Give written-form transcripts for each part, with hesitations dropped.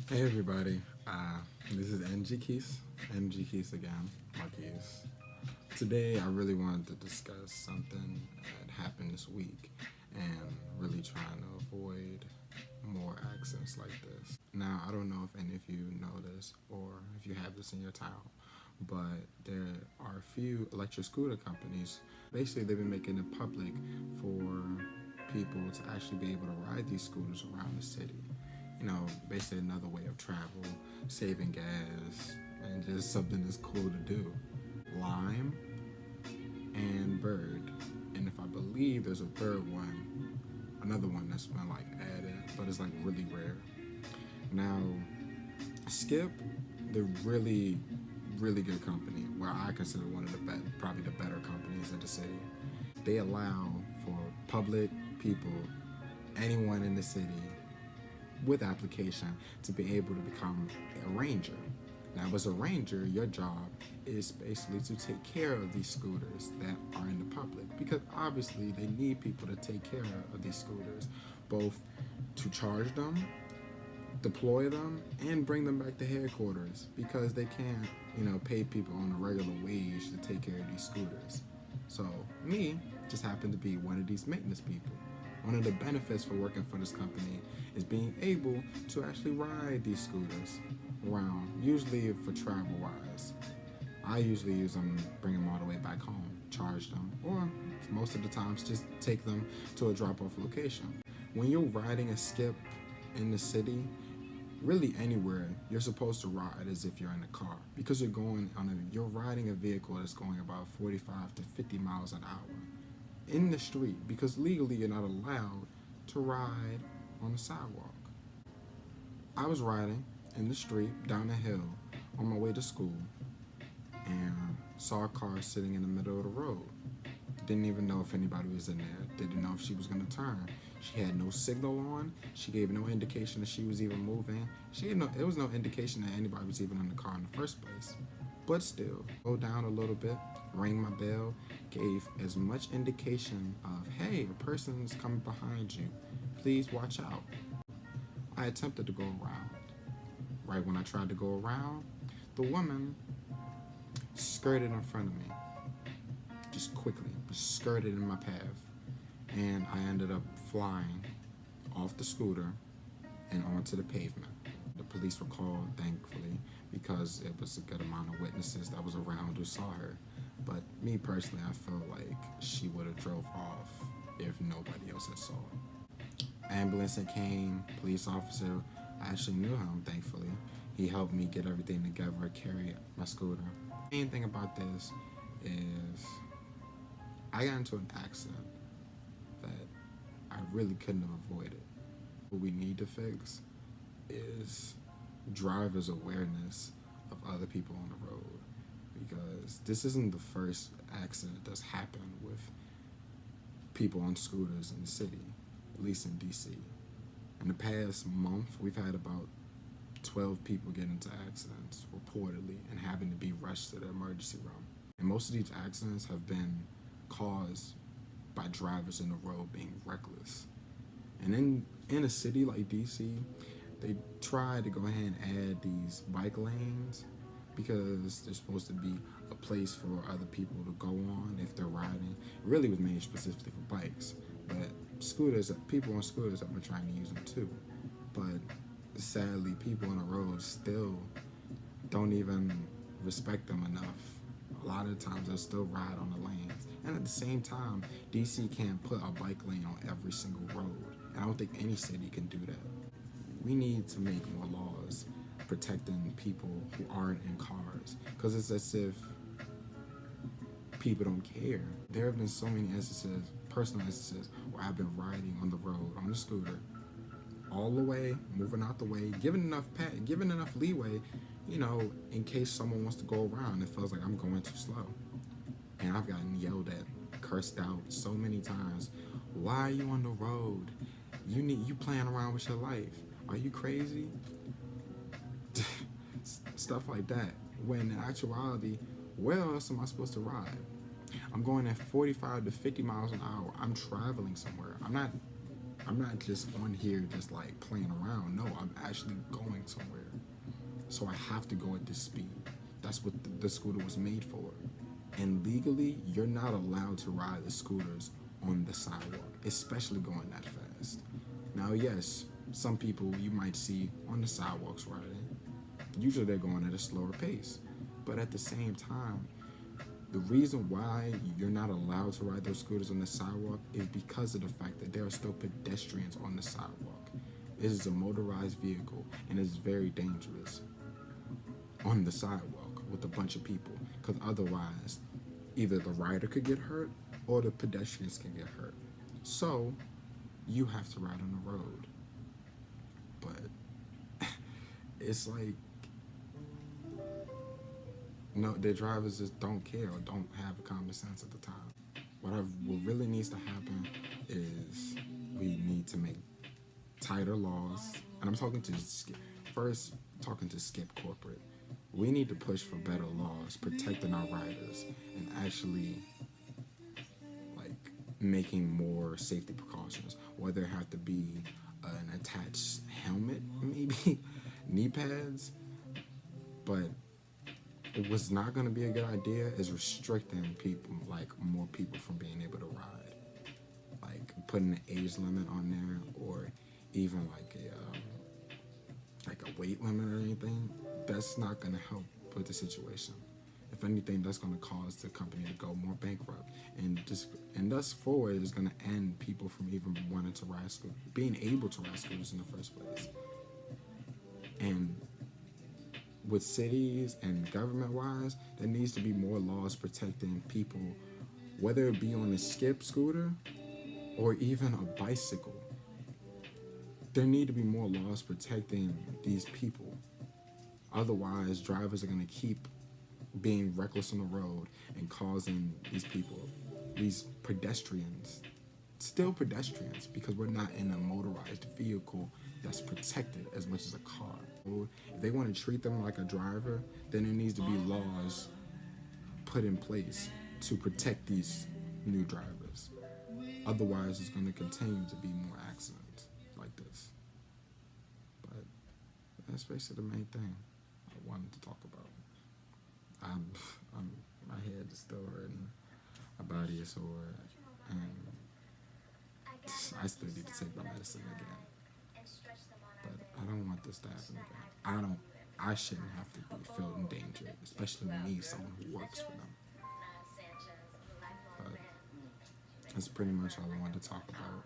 Hey everybody, this is NG Keys again, Marquise. Today I really wanted to discuss something that happened this week and really trying to avoid more accidents like this. Now, I don't know if any of you know this or if you have this in your town, but there are a few electric scooter companies. Basically, they've been making it public for people to actually be able to ride these scooters around the city. Basically another way of travel, saving gas, and just something that's cool to do. Lime and Bird, and if I believe there's a third one, another one that's been like added, but it's like really rare. Now, Skip, they're really good company. Well, I consider one of the probably the better companies in the city. They allow for public people, anyone in the city with application to be able to become a ranger. Now, as a ranger, your job is basically to take care of these scooters that are in the public because obviously they need people to take care of these scooters, both to charge them, deploy them, and bring them back to headquarters because they can't, pay people on a regular wage to take care of these scooters. So, me just happened to be one of these maintenance people. One of the benefits for working for this company is being able to actually ride these scooters around, usually for travel wise. I usually use them, bring them all the way back home, charge them, or most of the times just take them to a drop off location. When you're riding a skip in the city, really anywhere, you're supposed to ride as if you're in a car because you're riding a vehicle that's going about 45 to 50 miles an hour in the street because legally you're not allowed to ride on the sidewalk. I was riding in the street down the hill on my way to school and saw a car sitting in the middle of the road. Didn't even know if anybody was in there. Didn't know if she was going to turn. She had no signal on. She gave no indication that she was even moving. There was no indication that anybody was even in the car in the first place. But still, go down a little bit, rang my bell, gave as much indication of, hey, a person is coming behind you. Please watch out. I attempted to go around. Right when I tried to go around, the woman skirted in front of me. Just quickly, skirted in my path. And I ended up flying off the scooter and onto the pavement. The police were called, thankfully, because it was a good amount of witnesses that was around who saw her. But me personally, I feel like she would have drove off if nobody else had saw her. Ambulance that came, police officer, I actually knew him, thankfully. He helped me get everything together, carry my scooter. The main thing about this is I got into an accident that I really couldn't have avoided. What we need to fix is drivers' awareness of other people on the road because this isn't the first accident that's happened with people on scooters in the city, at least in DC. In the past month, we've had about 12 people get into accidents reportedly and having to be rushed to the emergency room. And most of these accidents have been caused by drivers in the road being reckless. And in a city like DC, they try to go ahead and add these bike lanes because there's supposed to be a place for other people to go on if they're riding. It really was made specifically for bikes, but people on scooters have been trying to use them too. But sadly, people on the road still don't even respect them enough. A lot of times they'll still ride on the lanes. And at the same time, DC can't put a bike lane on every single road. And I don't think any city can do that. We need to make more laws protecting people who aren't in cars because it's as if people don't care. There have been so many instances, personal instances, where I've been riding on the road on a scooter all the way, moving out the way, giving enough leeway, in case someone wants to go around. It feels like I'm going too slow. And I've gotten yelled at, cursed out so many times. Why are you on the road? You playing around with your life. Are you crazy? Stuff like that. When in actuality, where else am I supposed to ride? I'm going at 45 to 50 miles an hour. I'm traveling somewhere. I'm not just on here just like playing around. No, I'm actually going somewhere. So I have to go at this speed. That's what the scooter was made for. And legally, you're not allowed to ride the scooters on the sidewalk, especially going that fast. Now, yes, some people you might see on the sidewalks riding. Usually they're going at a slower pace. But at the same time, the reason why you're not allowed to ride those scooters on the sidewalk is because of the fact that there are still pedestrians on the sidewalk. It is a motorized vehicle and it's very dangerous on the sidewalk with a bunch of people, because otherwise either the rider could get hurt or the pedestrians can get hurt. So you have to ride on the road. But it's like, no, the drivers just don't care or don't have common sense at the time. What really needs to happen is we need to make tighter laws. And I'm talking to Skip Corporate. We need to push for better laws protecting our riders and actually like making more safety precautions. Whether it have to be an attached helmet, maybe knee pads, but what's not going to be a good idea is restricting people, like more people from being able to ride, like putting an age limit on there, or even like a weight limit or anything. That's not going to help with the situation. If anything, that's going to cause the company to go more bankrupt, and thus forward is going to end people from even wanting to ride scooters, being able to ride scooters in the first place. And with cities and government-wise, there needs to be more laws protecting people, whether it be on a skip scooter or even a bicycle. There need to be more laws protecting these people. Otherwise, drivers are going to keep being reckless on the road and causing these people, these pedestrians, still pedestrians, because we're not in a motorized vehicle that's protected as much as a car. If they want to treat them like a driver, then there needs to be laws put in place to protect these new drivers. Otherwise, it's going to continue to be more accidents like this. But that's basically the main thing I wanted to talk about. My head is still hurting, my body is sore, and I still need to take my medicine again. But I don't want this to happen again. I shouldn't have to feel in danger, especially me, someone who works for them. But that's pretty much all I wanted to talk about.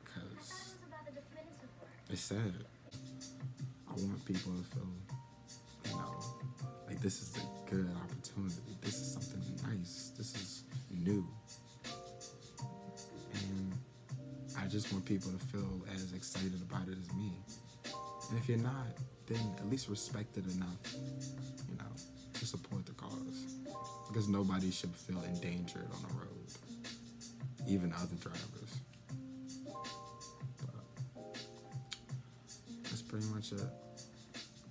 Because it's sad. I want people to feel, like this is a good opportunity. This is something nice. This is new. And I just want people to feel as excited about it as me. And if you're not, then at least respect it enough, to support the cause. Because nobody should feel endangered on the road, even other drivers. But that's pretty much it.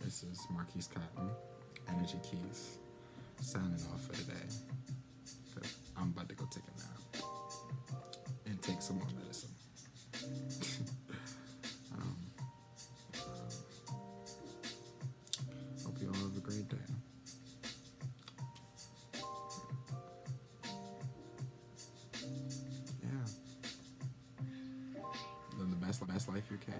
This is Marquise Cotton, Energy Keys, signing off for today. I'm about to go take a nap and take some more medicine. Hope you all have a great day. Yeah. Live the best life you can.